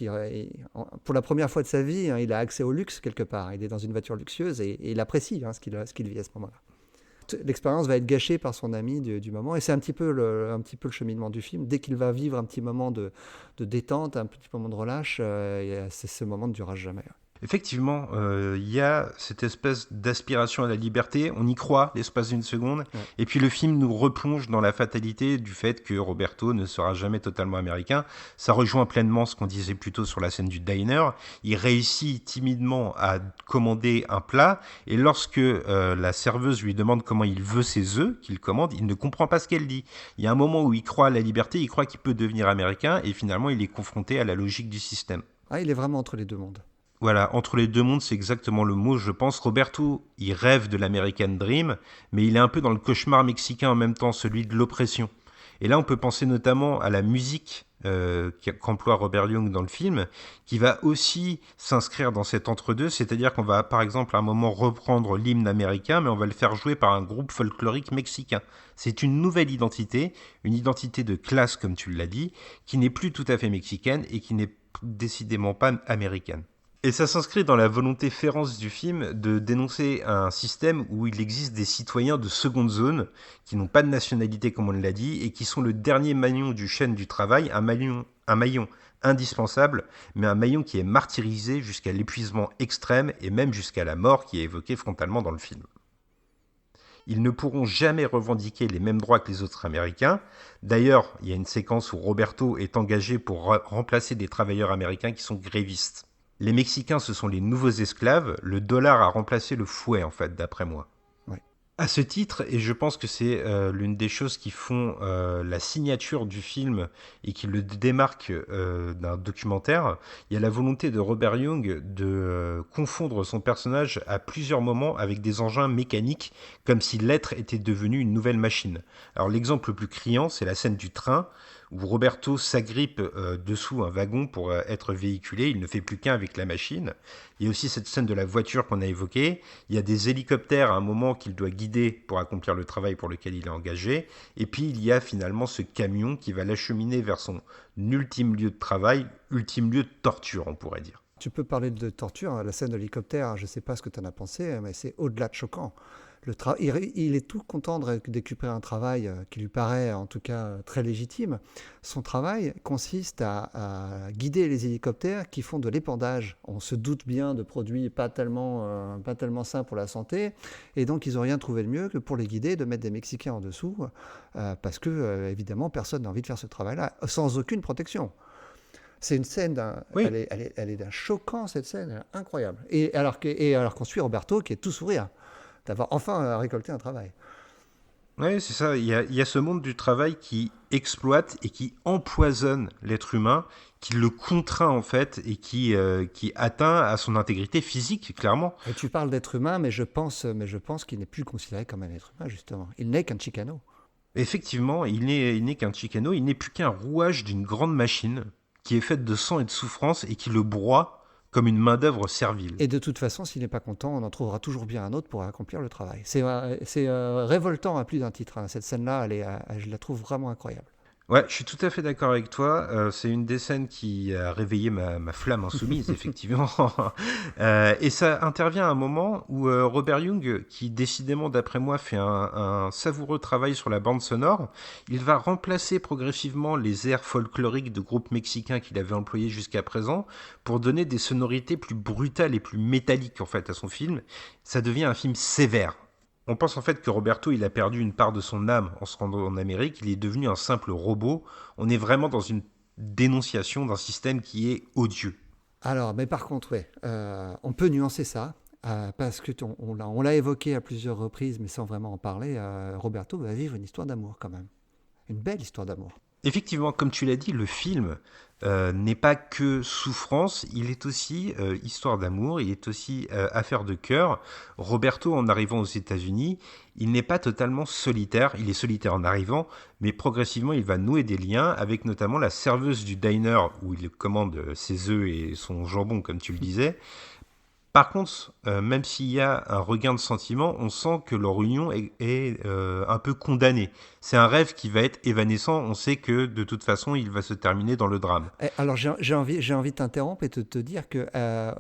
pour la première fois de sa vie, hein, il a accès au luxe quelque part. Il est dans une voiture luxueuse et il apprécie ce qu'il vit à ce moment-là. L'expérience va être gâchée par son ami du moment, et c'est un petit peu le cheminement du film. Dès qu'il va vivre un petit moment de détente, un petit moment de relâche, ce moment ne durera jamais. Effectivement, il y a cette espèce d'aspiration à la liberté, on y croit l'espace d'une seconde, et puis le film nous replonge dans la fatalité du fait que Roberto ne sera jamais totalement américain. Ça rejoint pleinement ce qu'on disait plus tôt sur la scène du diner. Il réussit timidement à commander un plat, et lorsque la serveuse lui demande comment il veut ses œufs qu'il commande, il ne comprend pas ce qu'elle dit. Il y a un moment où il croit à la liberté, il croit qu'il peut devenir américain, et finalement il est confronté à la logique du système. Ah, il est vraiment entre les deux mondes. Voilà, entre les deux mondes, c'est exactement le mot, je pense. Roberto, il rêve de l'American Dream, mais il est un peu dans le cauchemar mexicain en même temps, celui de l'oppression. Et là, on peut penser notamment à la musique qu'emploie Robert Young dans le film, qui va aussi s'inscrire dans cet entre-deux, c'est-à-dire qu'on va, par exemple, à un moment reprendre l'hymne américain, mais on va le faire jouer par un groupe folklorique mexicain. C'est une nouvelle identité, une identité de classe, comme tu l'as dit, qui n'est plus tout à fait mexicaine et qui n'est décidément pas américaine. Et ça s'inscrit dans la volonté féroce du film de dénoncer un système où il existe des citoyens de seconde zone qui n'ont pas de nationalité comme on l'a dit et qui sont le dernier maillon du chêne du travail, un maillon indispensable, mais un maillon qui est martyrisé jusqu'à l'épuisement extrême et même jusqu'à la mort qui est évoquée frontalement dans le film. Ils ne pourront jamais revendiquer les mêmes droits que les autres Américains. D'ailleurs, il y a une séquence où Roberto est engagé pour remplacer des travailleurs américains qui sont grévistes. Les Mexicains, ce sont les nouveaux esclaves. Le dollar a remplacé le fouet, en fait, d'après moi. Ouais. À ce titre, et je pense que c'est l'une des choses qui font la signature du film et qui le démarque d'un documentaire, il y a la volonté de Robert Young de confondre son personnage à plusieurs moments avec des engins mécaniques, comme si l'être était devenu une nouvelle machine. Alors l'exemple le plus criant, c'est la scène du train, où Roberto s'agrippe dessous un wagon pour être véhiculé, il ne fait plus qu'un avec la machine. Il y a aussi cette scène de la voiture qu'on a évoquée. Il y a des hélicoptères à un moment qu'il doit guider pour accomplir le travail pour lequel il est engagé. Et puis il y a finalement ce camion qui va l'acheminer vers son ultime lieu de travail, ultime lieu de torture, on pourrait dire. Tu peux parler de torture, hein, la scène de l'hélicoptère, je ne sais pas ce que tu en as pensé, mais c'est au-delà de choquant. Il est tout content de récupérer un travail qui lui paraît en tout cas très légitime. Son travail consiste à guider les hélicoptères qui font de l'épandage. On se doute bien de produits pas tellement sains pour la santé, et donc ils n'ont rien trouvé de mieux que pour les guider de mettre des Mexicains en dessous, parce que évidemment personne n'a envie de faire ce travail-là sans aucune protection. C'est une scène, Oui. elle est d'un choquant, cette scène, elle est incroyable. Et alors qu'on suit Roberto qui est tout sourire d'avoir enfin récolté un travail. Oui, c'est ça. Il y a ce monde du travail qui exploite et qui empoisonne l'être humain, qui le contraint en fait et qui atteint à son intégrité physique, clairement. Et tu parles d'être humain, mais je pense qu'il n'est plus considéré comme un être humain, justement. Il n'est qu'un Chicano. Effectivement, il n'est qu'un Chicano, il n'est plus qu'un rouage d'une grande machine qui est faite de sang et de souffrance et qui le broie comme une main-d'œuvre servile. Et de toute façon, s'il n'est pas content, on en trouvera toujours bien un autre pour accomplir le travail. C'est révoltant à plus d'un titre, hein. Cette scène-là, je la trouve vraiment incroyable. Ouais, je suis tout à fait d'accord avec toi. C'est une des scènes qui a réveillé ma flamme insoumise, effectivement. Et ça intervient à un moment où Robert Young, qui décidément, d'après moi, fait un savoureux travail sur la bande sonore, il va remplacer progressivement les airs folkloriques de groupes mexicains qu'il avait employés jusqu'à présent pour donner des sonorités plus brutales et plus métalliques en fait à son film. Ça devient un film sévère. On pense en fait que Roberto il a perdu une part de son âme en se rendant en Amérique, il est devenu un simple robot. On est vraiment dans une dénonciation d'un système qui est odieux. Alors, mais par contre, ouais, on peut nuancer ça, parce que on l'a évoqué à plusieurs reprises, mais sans vraiment en parler. Roberto va vivre une histoire d'amour quand même. Une belle histoire d'amour. Effectivement, comme tu l'as dit, le film n'est pas que souffrance, il est aussi histoire d'amour, il est aussi affaire de cœur. Roberto, en arrivant aux États-Unis, il n'est pas totalement solitaire, il est solitaire en arrivant, mais progressivement il va nouer des liens avec notamment la serveuse du diner où il commande ses œufs et son jambon, comme tu le disais. Par contre, même s'il y a un regain de sentiment, on sent que leur union est un peu condamnée. C'est un rêve qui va être évanescent. On sait que de toute façon, il va se terminer dans le drame. Alors j'ai envie de t'interrompre et de te dire que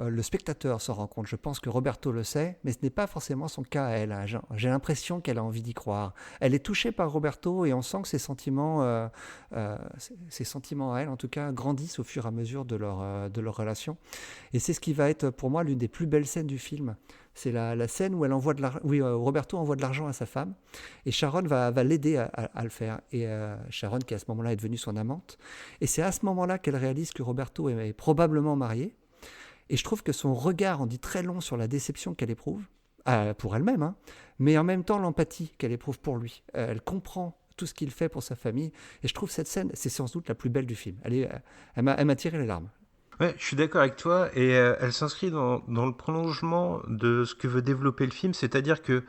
le spectateur s'en rend compte. Je pense que Roberto le sait, mais ce n'est pas forcément son cas à elle, hein. J'ai l'impression qu'elle a envie d'y croire. Elle est touchée par Roberto et on sent que ses sentiments à elle, en tout cas, grandissent au fur et à mesure de leur relation. Et c'est ce qui va être pour moi l'une des plus belles scènes du film. C'est la scène où Roberto envoie de l'argent à sa femme et Sharon va l'aider à le faire. Et Sharon, qui à ce moment-là est devenue son amante. Et c'est à ce moment-là qu'elle réalise que Roberto est probablement marié. Et je trouve que son regard en dit très long sur la déception qu'elle éprouve, pour elle-même, hein, mais en même temps l'empathie qu'elle éprouve pour lui. Elle comprend tout ce qu'il fait pour sa famille. Et je trouve cette scène, c'est sans doute la plus belle du film. Elle m'a tiré les larmes. Ouais, je suis d'accord avec toi et elle s'inscrit dans le prolongement de ce que veut développer le film, c'est-à-dire que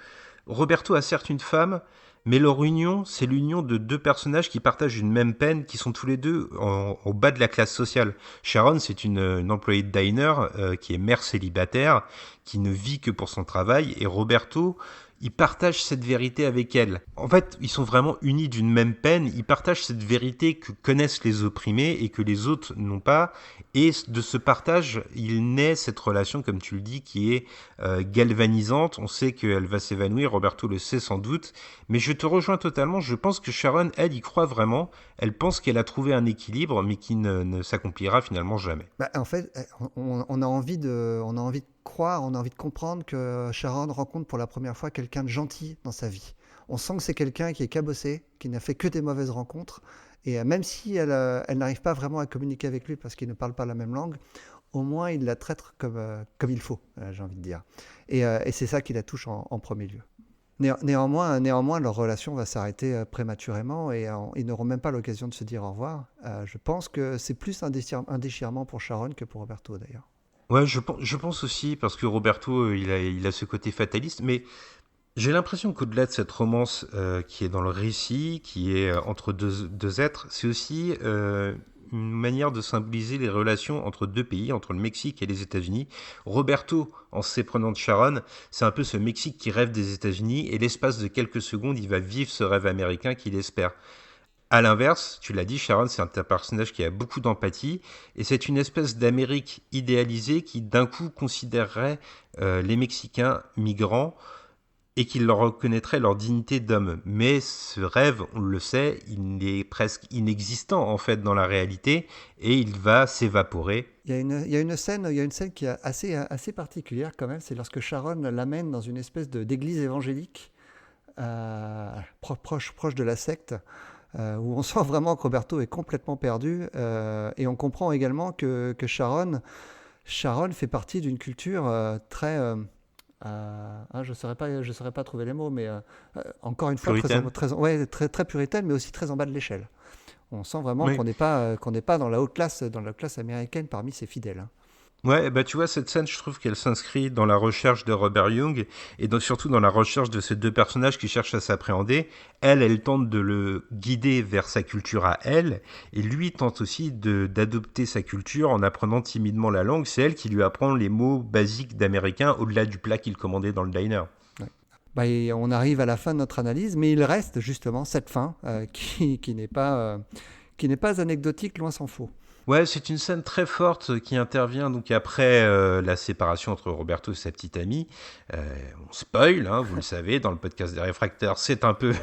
Roberto a certes une femme, mais leur union, c'est l'union de deux personnages qui partagent une même peine, qui sont tous les deux au bas de la classe sociale. Sharon, c'est une employée de diner qui est mère célibataire, qui ne vit que pour son travail, et Roberto, il partage cette vérité avec elle. En fait, ils sont vraiment unis d'une même peine, ils partagent cette vérité que connaissent les opprimés et que les autres n'ont pas, et de ce partage, il naît cette relation, comme tu le dis, qui est galvanisante. On sait qu'elle va s'évanouir, Roberto le sait sans doute, mais je te rejoins totalement, je pense que Sharon, elle, y croit vraiment, elle pense qu'elle a trouvé un équilibre, mais qui ne s'accomplira finalement jamais. En fait, on a envie de croire, on a envie de comprendre que Sharon rencontre pour la première fois quelqu'un de gentil dans sa vie. On sent que c'est quelqu'un qui est cabossé, qui n'a fait que des mauvaises rencontres, et même si elle n'arrive pas vraiment à communiquer avec lui parce qu'il ne parle pas la même langue, au moins il la traite comme il faut, j'ai envie de dire. Et c'est ça qui la touche en premier lieu. Néanmoins, leur relation va s'arrêter prématurément et ils n'auront même pas l'occasion de se dire au revoir. Je pense que c'est plus un déchirement pour Sharon que pour Roberto d'ailleurs. Ouais, je pense aussi, parce que Roberto, il a ce côté fataliste, mais j'ai l'impression qu'au-delà de cette romance qui est dans le récit, qui est entre deux êtres, c'est aussi une manière de symboliser les relations entre deux pays, entre le Mexique et les États-Unis. Roberto, en s'éprenant de Sharon, c'est un peu ce Mexique qui rêve des États-Unis, et l'espace de quelques secondes, il va vivre ce rêve américain qu'il espère. À l'inverse, tu l'as dit, Sharon, c'est un personnage qui a beaucoup d'empathie, et c'est une espèce d'Amérique idéalisée qui, d'un coup, considérerait les Mexicains migrants et qui leur reconnaîtrait leur dignité d'homme. Mais ce rêve, on le sait, il est presque inexistant, en fait, dans la réalité, et il va s'évaporer. Il y a une scène qui est assez particulière quand même, c'est lorsque Sharon l'amène dans une espèce d'église évangélique proche de la secte, où on sent vraiment que Roberto est complètement perdu, et on comprend également que Sharon fait partie d'une culture très... je ne saurais pas trouver les mots, mais encore une fois, très puritaine, mais aussi très en bas de l'échelle. On sent vraiment qu'on n'est pas dans la classe américaine parmi ses fidèles. Hein. Ouais, bah tu vois, cette scène, je trouve qu'elle s'inscrit dans la recherche de Robert Young et surtout dans la recherche de ces deux personnages qui cherchent à s'appréhender. Elle tente de le guider vers sa culture à elle, et lui tente aussi d'adopter sa culture en apprenant timidement la langue. C'est elle qui lui apprend les mots basiques d'américain au-delà du plat qu'il commandait dans le diner. Ouais. Et on arrive à la fin de notre analyse, mais il reste justement cette fin qui n'est pas anecdotique, loin s'en faut. Ouais, c'est une scène très forte qui intervient donc après la séparation entre Roberto et sa petite amie. On spoil, hein, vous le savez, dans le podcast des réfractaires, c'est un peu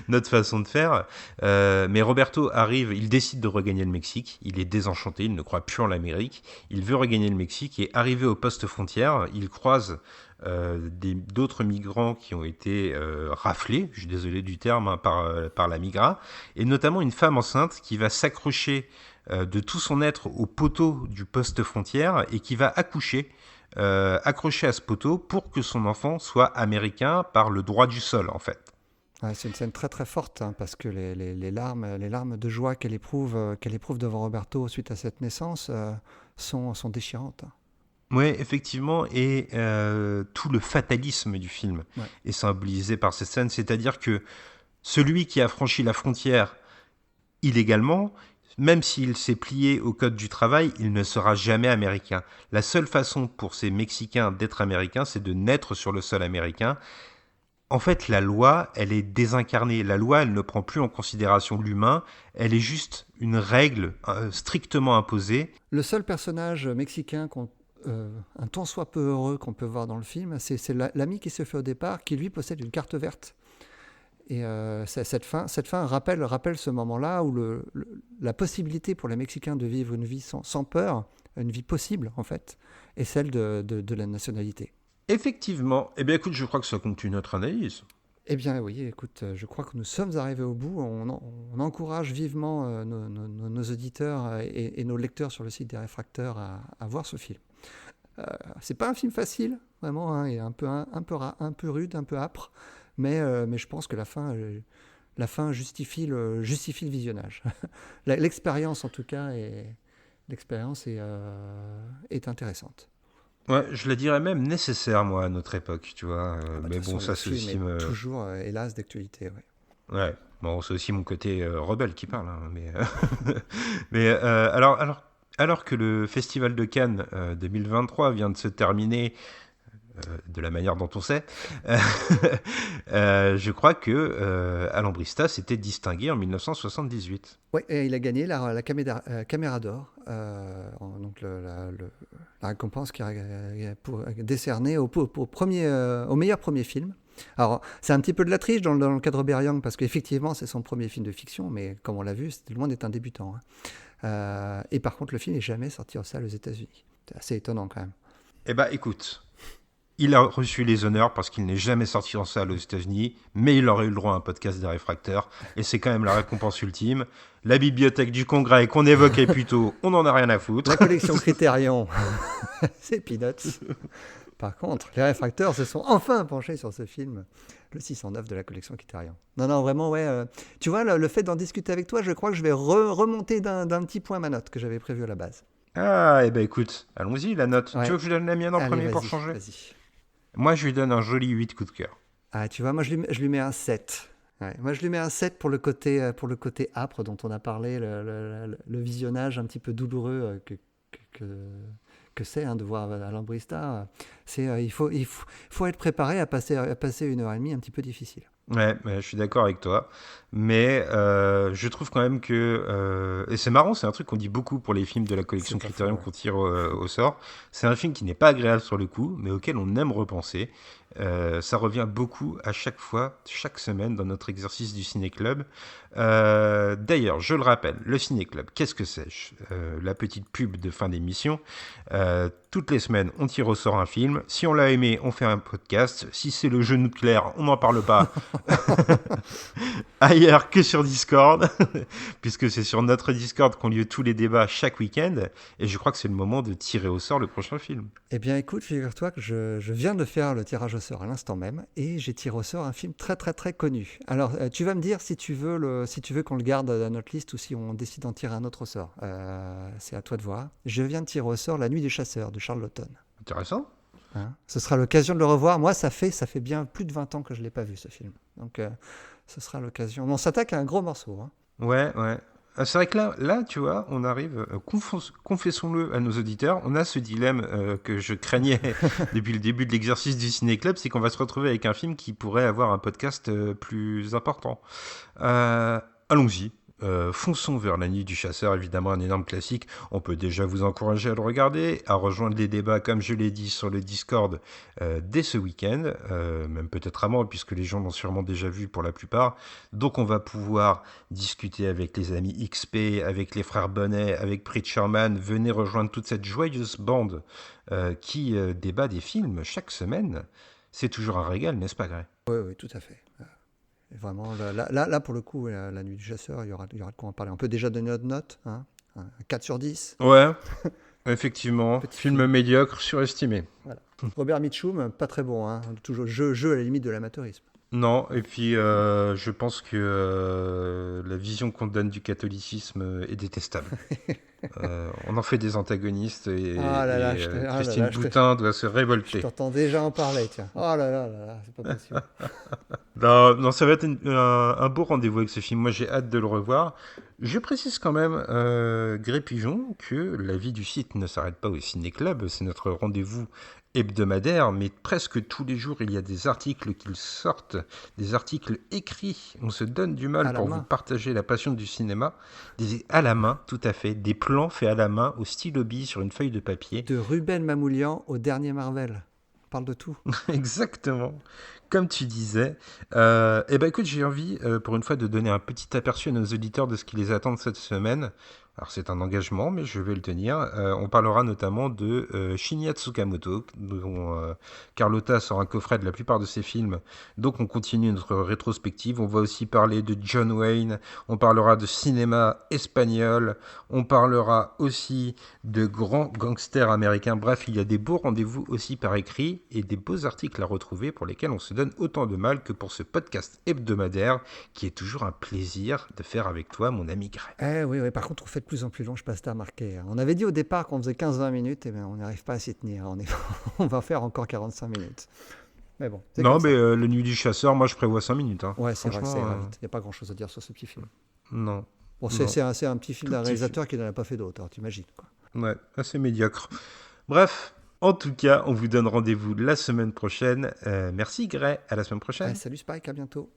notre façon de faire. Mais Roberto arrive, il décide de regagner le Mexique. Il est désenchanté, il ne croit plus en l'Amérique. Il veut regagner le Mexique et arrivé au poste frontière, il croise d'autres migrants qui ont été raflés, je suis désolé du terme, hein, par la migra, et notamment une femme enceinte qui va s'accrocher de tout son être au poteau du poste frontière et qui va accoucher accroché à ce poteau pour que son enfant soit américain par le droit du sol, en fait. Ouais, c'est une scène très très forte, hein, parce que les larmes de joie qu'elle éprouve devant Roberto suite à cette naissance sont déchirantes. Oui, effectivement, et tout le fatalisme du film est symbolisé par cette scène, c'est-à-dire que celui qui a franchi la frontière illégalement, même s'il s'est plié au code du travail, il ne sera jamais américain. La seule façon pour ces Mexicains d'être américains, c'est de naître sur le sol américain. En fait, la loi, elle est désincarnée. La loi, elle ne prend plus en considération l'humain. Elle est juste une règle strictement imposée. Le seul personnage mexicain un tant soit peu heureux qu'on peut voir dans le film, c'est l'ami qui se fait au départ, qui lui possède une carte verte. Et cette fin rappelle ce moment-là où la possibilité pour les Mexicains de vivre une vie sans peur, une vie possible en fait, est celle de la nationalité. Effectivement. Eh bien écoute, je crois que ça conclut notre analyse. Eh bien oui, écoute, je crois que nous sommes arrivés au bout. On encourage vivement nos auditeurs et nos lecteurs sur le site des réfracteurs à voir ce film. C'est pas un film facile, vraiment, hein, et un peu rude, un peu âpre, mais je pense que la fin justifie le visionnage. L'expérience, en tout cas, est intéressante. Ouais, je le dirais même nécessaire, moi, à notre époque, tu vois. Mais bon, ça, c'est aussi... toujours, hélas, d'actualité, ouais. Ouais, bon, c'est aussi mon côté rebelle qui parle, hein, mais alors que le Festival de Cannes 2023 vient de se terminer de la manière dont on sait, je crois que Alambristas s'était distingué en 1978. Oui, et il a gagné la Caméra d'Or, donc la récompense qui est décernée au meilleur premier film. Alors, c'est un petit peu de la triche dans le cas de Robert Young, parce qu'effectivement, c'est son premier film de fiction, mais comme on l'a vu, c'était loin d'être un débutant. Hein. Et par contre, le film n'est jamais sorti en salle aux États-Unis. C'est assez étonnant quand même. Eh bien, écoute, il a reçu les honneurs parce qu'il n'est jamais sorti en salle aux États-Unis, mais il aurait eu le droit à un podcast des réfracteurs, et c'est quand même la récompense ultime. La bibliothèque du Congrès qu'on évoquait plus tôt, on n'en a rien à foutre. La collection Criterion, c'est peanuts. Par contre, les réfracteurs se sont enfin penchés sur ce film, le 609 de la collection Criterion. Non, vraiment, ouais. Tu vois, le fait d'en discuter avec toi, je crois que je vais remonter d'un petit point ma note que j'avais prévue à la base. Ah, eh ben écoute, allons-y, la note. Ouais. Tu veux que je donne la mienne en Allez, premier pour vas-y, changer? vas-y. Moi, je lui donne un joli 8 coups de cœur. Ah, tu vois, moi, je lui mets un 7. Ouais, moi, je lui mets un 7 pour le côté âpre dont on a parlé, le visionnage un petit peu douloureux que c'est de voir Alain Brista. Il faut être préparé à passer 1h30 un petit peu difficile. Ouais, je suis d'accord avec toi, mais je trouve quand même que et c'est marrant, c'est un truc qu'on dit beaucoup pour les films de la collection C'est pas Criterion faux, ouais. qu'on tire au sort. C'est un film qui n'est pas agréable sur le coup, mais auquel on aime repenser. Ça revient beaucoup à chaque fois, chaque semaine dans notre exercice du ciné-club. D'ailleurs, je le rappelle, le ciné-club, qu'est-ce que c'est? La petite pub de fin d'émission. Toutes les semaines, on tire au sort un film. Si on l'a aimé, on fait un podcast. Si c'est le jeu nucléaire, on n'en parle pas ailleurs que sur Discord, puisque c'est sur notre Discord qu'ont lieu tous les débats chaque week-end. Et je crois que c'est le moment de tirer au sort le prochain film. Eh bien, écoute, figure-toi que je viens de faire le tirage au sort à l'instant même, et j'ai tiré au sort un film très très très connu. Alors, tu vas me dire si tu veux qu'on le garde dans notre liste ou si on décide d'en tirer un autre au sort. C'est à toi de voir. Je viens de tirer au sort La Nuit des chasseurs de Charles Laughton. Intéressant. Hein, ce sera l'occasion de le revoir. Moi, ça fait bien plus de 20 ans que je ne l'ai pas vu, ce film. Donc, ce sera l'occasion. On s'attaque à un gros morceau. Hein. Ouais. C'est vrai que là, tu vois, on arrive, confessons-le à nos auditeurs, on a ce dilemme que je craignais depuis le début de l'exercice du Ciné-Club, c'est qu'on va se retrouver avec un film qui pourrait avoir un podcast plus important. Allons-y. Fonçons vers La Nuit du Chasseur, évidemment un énorme classique. On peut déjà vous encourager à le regarder, à rejoindre les débats, comme je l'ai dit, sur le Discord dès ce week-end, même peut-être avant, puisque les gens l'ont sûrement déjà vu pour la plupart. Donc on va pouvoir discuter avec les amis XP, avec les frères Bonnet, avec Preacherman. Venez rejoindre toute cette joyeuse bande qui débat des films chaque semaine. C'est toujours un régal, n'est-ce pas, Grey? Oui, tout à fait. Vraiment, là, pour le coup, la Nuit du Chasseur, il y aura de quoi en parler. On peut déjà donner notre note, hein, un 4 sur 10. Ouais, effectivement. Petit Film médiocre, surestimé. Voilà. Robert Mitchum, pas très bon. Hein, toujours jeu à la limite de l'amateurisme. Non, et puis je pense que la vision qu'on donne du catholicisme est détestable. On en fait des antagonistes et Christine Boutin doit se révolter. Je t'entends déjà en parler, tiens. Oh là, c'est pas possible. Non, ça va être un beau rendez-vous avec ce film. Moi, j'ai hâte de le revoir. Je précise quand même, Grey Pigeon, que la vie du site ne s'arrête pas au Ciné-Club. C'est notre rendez-vous hebdomadaire, mais presque tous les jours, il y a des articles qui sortent, des articles écrits. On se donne du mal pour vous partager la passion du cinéma. À la main, tout à fait. Des plans faits à la main, au stylo bille, sur une feuille de papier. De Ruben Mamoulian au dernier Marvel. On parle de tout. Exactement. Comme tu disais. Écoute, j'ai envie, pour une fois, de donner un petit aperçu à nos auditeurs de ce qui les attend cette semaine. Alors, c'est un engagement, mais je vais le tenir. On parlera notamment de Shinya Tsukamoto, dont Carlotta sort un coffret de la plupart de ses films. Donc, on continue notre rétrospective. On va aussi parler de John Wayne. On parlera de cinéma espagnol. On parlera aussi de grands gangsters américains. Bref, il y a des beaux rendez-vous aussi par écrit et des beaux articles à retrouver pour lesquels on se donne autant de mal que pour ce podcast hebdomadaire qui est toujours un plaisir de faire avec toi, mon ami Grey. Oui, par contre, on fait de plus en plus long, je passe à remarquer. On avait dit au départ qu'on faisait 15-20 minutes, et bien on n'arrive pas à s'y tenir. On va faire encore 45 minutes. Mais bon. Non, mais Le Nuit du Chasseur, moi je prévois 5 minutes. Hein. Ouais, c'est vrai, ça ira vite. Il n'y a pas grand chose à dire sur ce petit film. Non. Bon, c'est un petit film d'un réalisateur qui n'en a pas fait d'autres, t'imagines, quoi. Ouais, assez médiocre. Bref, en tout cas, on vous donne rendez-vous la semaine prochaine. Merci Grey, à la semaine prochaine. Salut Spike, à bientôt.